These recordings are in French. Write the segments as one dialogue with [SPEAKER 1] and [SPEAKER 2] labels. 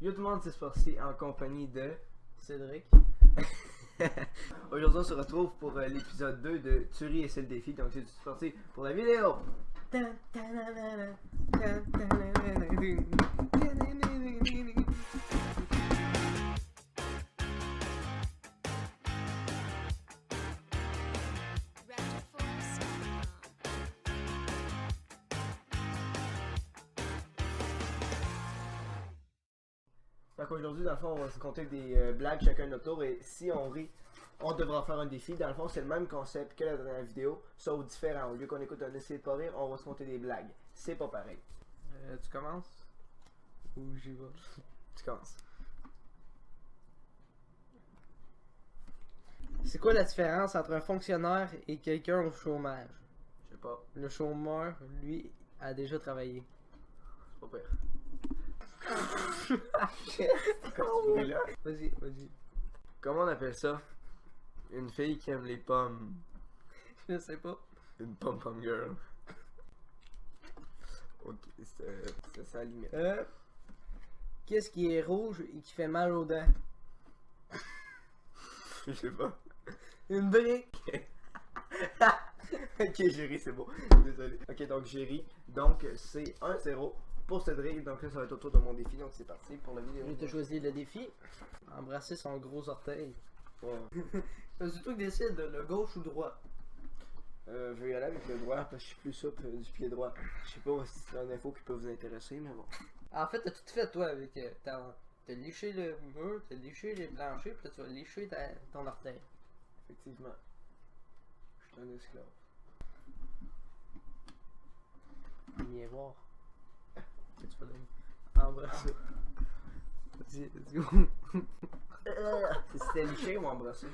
[SPEAKER 1] Yo tout le monde, c'est Sporty en compagnie de
[SPEAKER 2] Cédric.
[SPEAKER 1] Aujourd'hui on se retrouve pour l'épisode 2 de Tuerie et c'est le défi. Donc c'est Sporty pour la vidéo. Donc aujourd'hui dans le fond on va se compter des blagues chacun notre tour et si on rit on devra faire un défi. Dans le fond c'est le même concept que la dernière vidéo sauf différent. Au lieu qu'on écoute un essai de pas rire on va se compter des blagues. C'est pas pareil.
[SPEAKER 2] Tu commences? Ou j'y vais?
[SPEAKER 1] Tu commences.
[SPEAKER 2] C'est quoi la différence entre un fonctionnaire et quelqu'un au chômage?
[SPEAKER 1] Je sais pas.
[SPEAKER 2] Le chômeur, lui, a déjà travaillé.
[SPEAKER 1] C'est pas pire. Là.
[SPEAKER 2] Vas-y.
[SPEAKER 1] Comment on appelle ça? Une fille qui aime les pommes.
[SPEAKER 2] Je sais pas.
[SPEAKER 1] Une pom-pom girl. Ok, c'est ça la limite.
[SPEAKER 2] Qu'est-ce qui est rouge et qui fait mal aux dents?
[SPEAKER 1] Je sais pas.
[SPEAKER 2] Une brique.
[SPEAKER 1] Ok, j'ai ri, c'est beau. Désolé. Ok, donc j'ai ri. Donc c'est 1-0 pour Cédric. Donc là, ça va être autour de mon défi. Donc c'est parti pour la vidéo.
[SPEAKER 2] Je vais te choisir le défi. Embrasser son gros orteil.
[SPEAKER 1] Ouais.
[SPEAKER 2] C'est toi qui décide, le gauche ou droit.
[SPEAKER 1] Je vais y aller avec le droit parce que je suis plus souple du pied droit. Je sais pas si c'est une info qui peut vous intéresser, mais bon.
[SPEAKER 2] En fait, t'as tout fait, toi, avec t'as liché le mur, t'as liché les planchers, puis là, tu vas licher ton orteil.
[SPEAKER 1] Effectivement. Je suis un esclave.
[SPEAKER 2] Viens voir.
[SPEAKER 1] Qu'est-ce que tu fais là?
[SPEAKER 2] Embrasser.
[SPEAKER 1] Vas-y, let's go. C'était liché ou embrassé?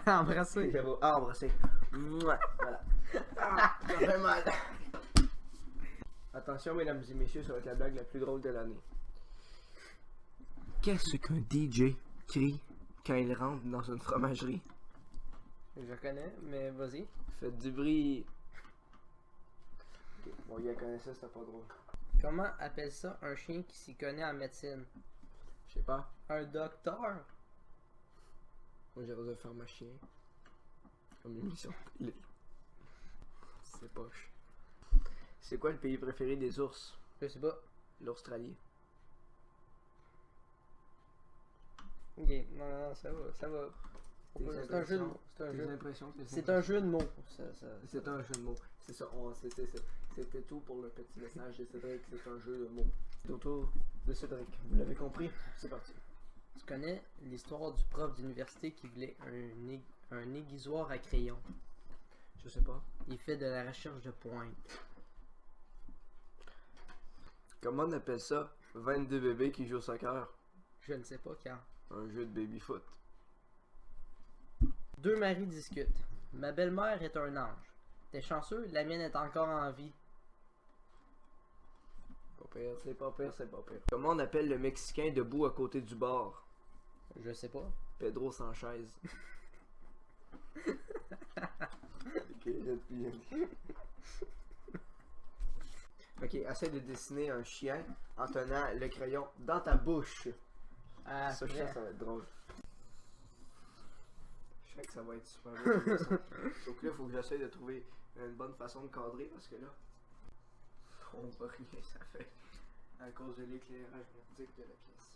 [SPEAKER 2] Embrasser.
[SPEAKER 1] J'avoue. Ah, embrassé. Mouah. Voilà. Ah, ça fait mal. Attention, mesdames et messieurs, ça va être la blague la plus drôle de l'année. Qu'est-ce qu'un DJ crie quand il rentre dans une fromagerie?
[SPEAKER 2] Je connais, mais vas-y.
[SPEAKER 1] Faites du bruit. Ok, bon, il a connaît ça, c'était pas drôle.
[SPEAKER 2] Comment appelle ça un chien qui s'y connaît en médecine?
[SPEAKER 1] Je sais pas.
[SPEAKER 2] Un docteur?
[SPEAKER 1] Moi, j'ai osé faire ma chien. Comme une mission. C'est poche. C'est quoi le pays préféré des ours?
[SPEAKER 2] Je sais pas.
[SPEAKER 1] L'Australie.
[SPEAKER 2] Ok, non, ça va. C'est un jeu de mots. C'est un jeu. C'est un jeu de mots.
[SPEAKER 1] C'est un jeu de mots. C'est ça. C'était tout pour le petit message de Cédric. C'est un jeu de mots. C'est autour de Cédric. Vous l'avez compris? C'est parti.
[SPEAKER 2] Tu connais l'histoire du prof d'université qui voulait un aiguisoir à crayon?
[SPEAKER 1] Je sais pas.
[SPEAKER 2] Il fait de la recherche de pointe.
[SPEAKER 1] Comment on appelle ça? 22 bébés qui jouent au soccer.
[SPEAKER 2] Je ne sais pas quand.
[SPEAKER 1] Un jeu de baby-foot.
[SPEAKER 2] Deux maris discutent. Ma belle-mère est un ange. T'es chanceux, la mienne est encore en vie.
[SPEAKER 1] Pas pire, c'est pas pire, c'est pas pire. Comment on appelle le Mexicain debout à côté du bar?
[SPEAKER 2] Je sais pas.
[SPEAKER 1] Pedro Sanchez. Ok, ok, essaie de dessiner un chien en tenant le crayon dans ta bouche.
[SPEAKER 2] Ah,
[SPEAKER 1] Ça, je
[SPEAKER 2] après.
[SPEAKER 1] sens que ça va être drôle. Je sais que ça va être super beau. Donc là, il faut que j'essaie de trouver une bonne façon de cadrer parce que là, on voit rien, ça fait à cause de l'éclairage merdique de la pièce.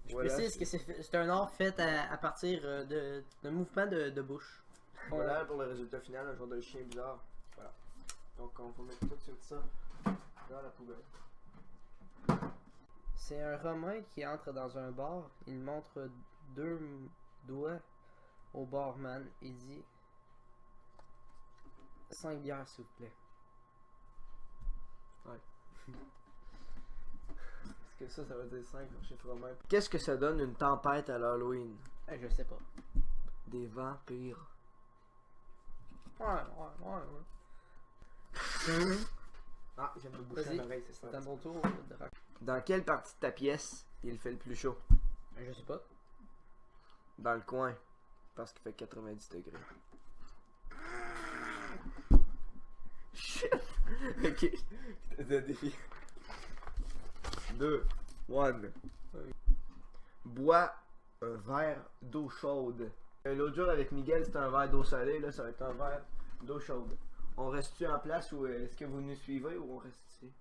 [SPEAKER 2] Je précise que c'est un art fait à partir de mouvements de bouche.
[SPEAKER 1] Voilà pour le résultat final, un genre de chien bizarre. Voilà. Donc on va mettre tout de suite ça dans la poubelle.
[SPEAKER 2] C'est un Romain qui entre dans un bar. Il montre deux doigts au barman. Il dit 5 bières s'il vous plaît.
[SPEAKER 1] Ouais. Est-ce que ça veut dire 5 chez Romain? Qu'est-ce que ça donne une tempête à l'Halloween?
[SPEAKER 2] Je sais pas.
[SPEAKER 1] Des vampires.
[SPEAKER 2] Ouais.
[SPEAKER 1] Ah, j'aime me boucher l'oreille, c'est ça.
[SPEAKER 2] C'est à mon tour de raconter.
[SPEAKER 1] Dans quelle partie de ta pièce il fait le plus chaud?
[SPEAKER 2] Je sais pas.
[SPEAKER 1] Dans le coin. Parce qu'il fait 90 degrés. Ok, je te dis un défi. 2, 1. Bois un verre d'eau chaude. L'autre jour avec Miguel, c'était un verre d'eau salée, là, ça va être un verre d'eau chaude. On reste-tu en place ou est-ce que vous nous suivez ou on reste ici?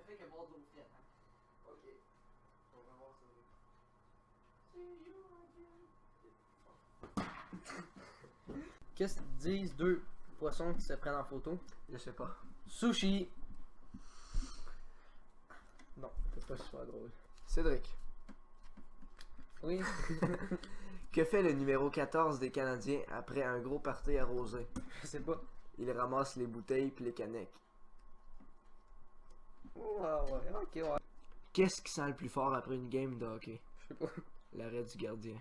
[SPEAKER 2] Fait que boire de l'eau frette.
[SPEAKER 1] Ok. On va voir ça.
[SPEAKER 2] Qu'est-ce qu'ils disent deux poissons qui se prennent en photo?
[SPEAKER 1] Je sais pas.
[SPEAKER 2] Sushi! Non, c'est pas super drôle.
[SPEAKER 1] Cédric.
[SPEAKER 2] Oui.
[SPEAKER 1] Que fait le numéro 14 des Canadiens après un gros party arrosé?
[SPEAKER 2] Je sais pas.
[SPEAKER 1] Il ramasse les bouteilles puis les canettes.
[SPEAKER 2] Ah ouais, ok, ouais.
[SPEAKER 1] Qu'est-ce qui sent le plus fort après une game de hockey?
[SPEAKER 2] Je sais pas.
[SPEAKER 1] L'arrêt du gardien.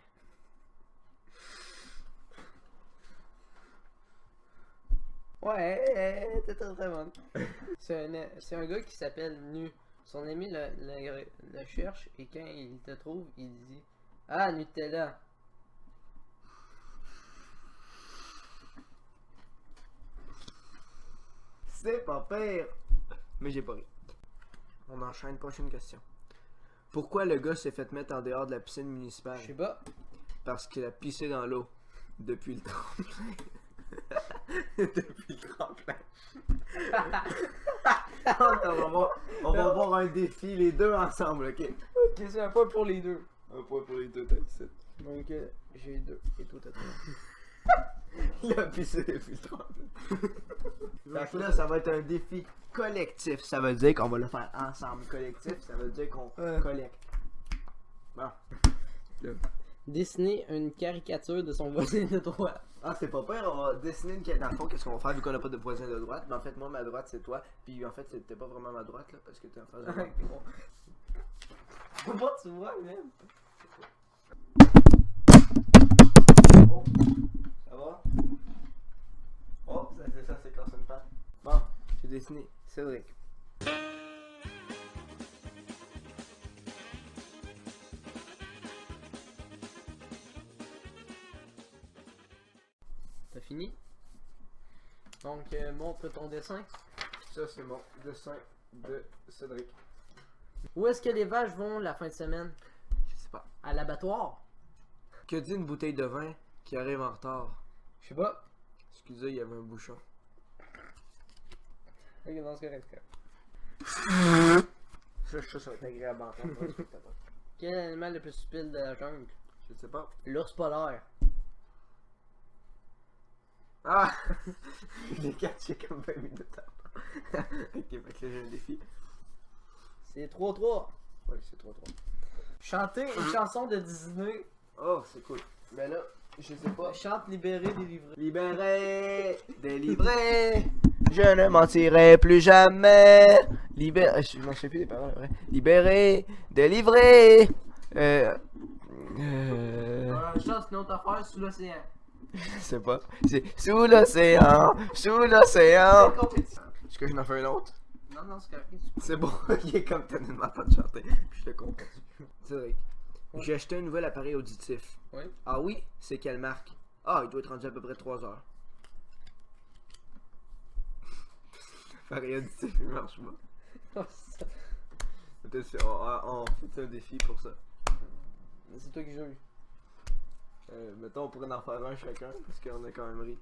[SPEAKER 2] Ouais, t'es très bonne. C'est un gars qui s'appelle Nu. Son ami le cherche et quand il te trouve, il dit Ah, Nutella.
[SPEAKER 1] C'est pas pire! Mais j'ai pas ri. On enchaîne, prochaine question. Pourquoi le gars s'est fait mettre en dehors de la piscine municipale?
[SPEAKER 2] Je sais pas.
[SPEAKER 1] Parce qu'il a pissé dans l'eau. Depuis le tremplin. Depuis le tremplin. on va voir un défi, les deux ensemble, ok?
[SPEAKER 2] Ok, c'est un point pour les deux.
[SPEAKER 1] Un point pour les deux, t'as 17.
[SPEAKER 2] Donc, j'ai deux et toi t'as trois.
[SPEAKER 1] Il a pissé depuis le tremplin. Fait que là, ça va être un défi collectif. Ça veut dire qu'on va le faire ensemble. Collectif, ça veut dire qu'on collecte. Bon.
[SPEAKER 2] Dessiner une caricature de son voisin de droite.
[SPEAKER 1] Ah, c'est pas pire, on va dessiner une carte. Dans le fond, qu'est-ce qu'on va faire vu qu'on n'a pas de voisin de droite? Mais en fait, moi, ma droite, c'est toi. Puis en fait, c'était pas vraiment ma droite, là, parce que t'es en face de moi.
[SPEAKER 2] Comment tu vois, même?
[SPEAKER 1] Oh, ça va? Oh, ça c'est quand ça me passe. Bon, j'ai dessiné Cédric.
[SPEAKER 2] T'as fini? Donc, montre ton dessin.
[SPEAKER 1] Ça, c'est mon dessin de Cédric.
[SPEAKER 2] Où est-ce que les vaches vont la fin de semaine?
[SPEAKER 1] Je sais pas.
[SPEAKER 2] À l'abattoir?
[SPEAKER 1] Que dit une bouteille de vin qui arrive en retard?
[SPEAKER 2] Je sais pas.
[SPEAKER 1] Excusez, il y avait un bouchon.
[SPEAKER 2] Ok, non, c'est correct.
[SPEAKER 1] Ça va être agréable à entendre.
[SPEAKER 2] Quel est l'animal le plus stupide de la jungle?
[SPEAKER 1] Je sais pas.
[SPEAKER 2] L'ours polaire.
[SPEAKER 1] Ah! Je l'ai catché comme 20 minutes avant. Ok, fait que là j'ai un défi.
[SPEAKER 2] C'est 3-3.
[SPEAKER 1] Oui, c'est 3-3.
[SPEAKER 2] Chanter une chanson de Disney.
[SPEAKER 1] Oh, c'est cool. Mais là, je sais pas.
[SPEAKER 2] Chante libéré, délivré.
[SPEAKER 1] Libéré, délivré, je ne mentirai plus jamais. Libéré, je m'en souviens plus des paroles, vrai. Libéré, délivré.
[SPEAKER 2] Chante une autre affaire sous l'océan.
[SPEAKER 1] Je sais pas. C'est sous l'océan, sous l'océan. Est-ce que je n'en fais un autre?
[SPEAKER 2] Non, c'est correct.
[SPEAKER 1] C'est bon, il est comme tellement pas de chanter. Puis je te comprends. Cédric, j'ai acheté un nouvel appareil auditif.
[SPEAKER 2] Oui.
[SPEAKER 1] Ah oui? C'est quelle marque? Ah, il doit être rendu à peu près 3 heures. L'appareil auditif, il marche pas. On fait un défi pour ça.
[SPEAKER 2] C'est toi qui joues.
[SPEAKER 1] Mettons, on pourrait en faire un chacun, parce qu'on a quand même ri.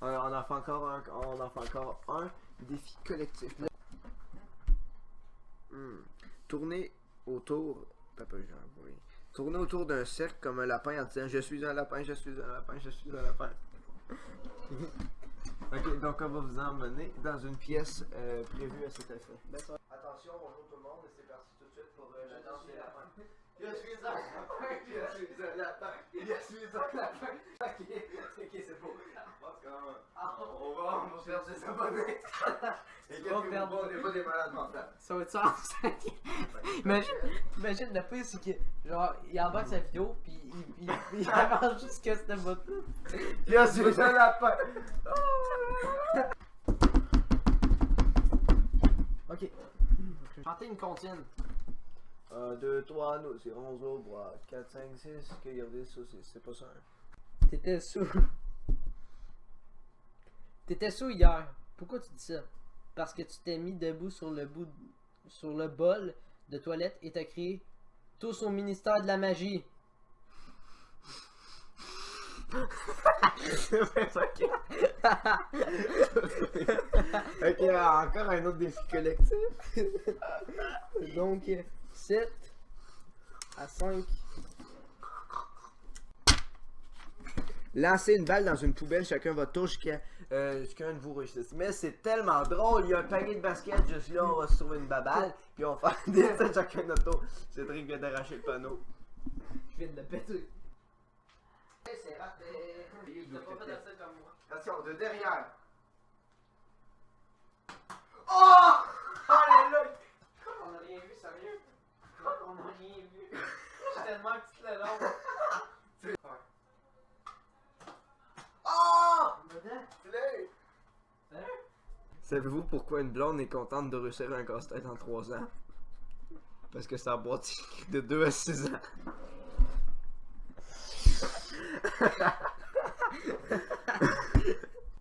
[SPEAKER 1] On en fait encore un défi collectif. Tourner autour. Tourner autour d'un cercle comme un lapin en disant je suis un lapin, je suis un lapin, je suis un lapin. Ok, donc on va vous emmener dans une pièce prévue à cet effet. Attention, bonjour tout le monde, et c'est parti tout de suite pour la danse des lapins. Je suis un lapin, je suis un lapin, je suis un lapin. Ok, c'est beau. On va faire des abonnés. Et on n'est pas des malades mentales.
[SPEAKER 2] Ça va être ça en 5. Imagine le pire, c'est que genre, il embarque sa vidéo, puis il avance jusqu'à cette botte.
[SPEAKER 1] Je suis un lapin.
[SPEAKER 2] Chantez une comptine.
[SPEAKER 1] 1, 2, 3, nous, c'est 11 au bois. 4, 5, 6, regardez ça, c'est pas ça. Hein.
[SPEAKER 2] T'étais sous. T'étais sous hier. Pourquoi tu dis ça? Parce que tu t'es mis debout sur le bol de toilette et t'as crié tous au ministère de la magie.
[SPEAKER 1] Ok, encore un autre défi collectif.
[SPEAKER 2] Donc 7 à 5.
[SPEAKER 1] Lancer une balle dans une poubelle, chacun votre tour jusqu'à un de vous réussisse. Mais c'est tellement drôle, il y a un panier de basket juste là, on va se trouver une baballe, puis on va faire des essais chacun notre tour. Cédric vient d'arracher le panneau.
[SPEAKER 2] Je viens de le péter. C'est raté. T'as pas fait assez comme moi.
[SPEAKER 1] Attention, de derrière. Oh! Alléluia!
[SPEAKER 2] On a rien vu, sérieux? On a rien vu. J'ai tellement petit le long.
[SPEAKER 1] Oh!
[SPEAKER 2] Dedans?
[SPEAKER 1] Sérieux? Savez-vous pourquoi une blonde est contente de réussir un casse-tête en 3 ans? Parce que ça boîte de 2 à 6 ans.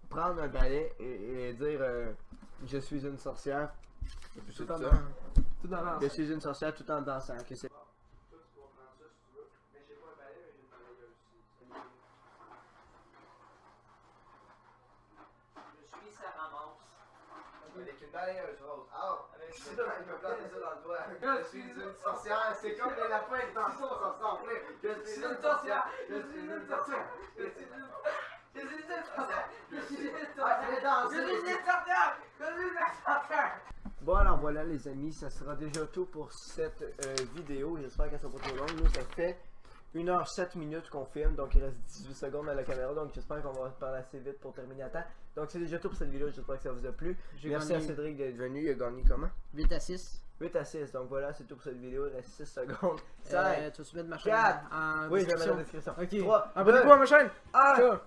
[SPEAKER 1] Prendre un balai et dire je suis une sorcière. Et puis c'est tout ça.
[SPEAKER 2] Tout en
[SPEAKER 1] Je suis une sorcière tout en dansant. Okay, c'est...
[SPEAKER 2] Je suis sa ramasse.
[SPEAKER 1] Avec une balayeuse rose. Ah! Avec ça, il peut planter ça dans le doigt. Je suis une sorcière. C'est comme les lapins dans son sorcière. Je suis une sorcière. Je suis une sorcière. Je suis une sorcière. Je suis une sorcière. Je suis une sorcière. Bon alors voilà les amis, ça sera déjà tout pour cette vidéo. J'espère qu'elle sera pas trop longue. Nous ça fait 1h07 minutes qu'on filme, donc il reste 18 secondes à la caméra, donc j'espère qu'on va parler assez vite pour terminer à temps. Donc c'est déjà tout pour cette vidéo, j'espère que ça vous a plu. Merci à Cédric d'être venu, il a gagné comment?
[SPEAKER 2] 8 à 6.
[SPEAKER 1] 8 à 6, donc voilà, c'est tout pour cette vidéo, il reste 6 secondes.
[SPEAKER 2] Tu vas se mettre ma chaîne
[SPEAKER 1] 4,
[SPEAKER 2] en
[SPEAKER 1] oui, je vais mettre
[SPEAKER 2] description.
[SPEAKER 1] la description.
[SPEAKER 2] Ok.
[SPEAKER 1] 3,
[SPEAKER 2] Abonnez-vous à ma chaîne.
[SPEAKER 1] 1.
[SPEAKER 2] Ciao.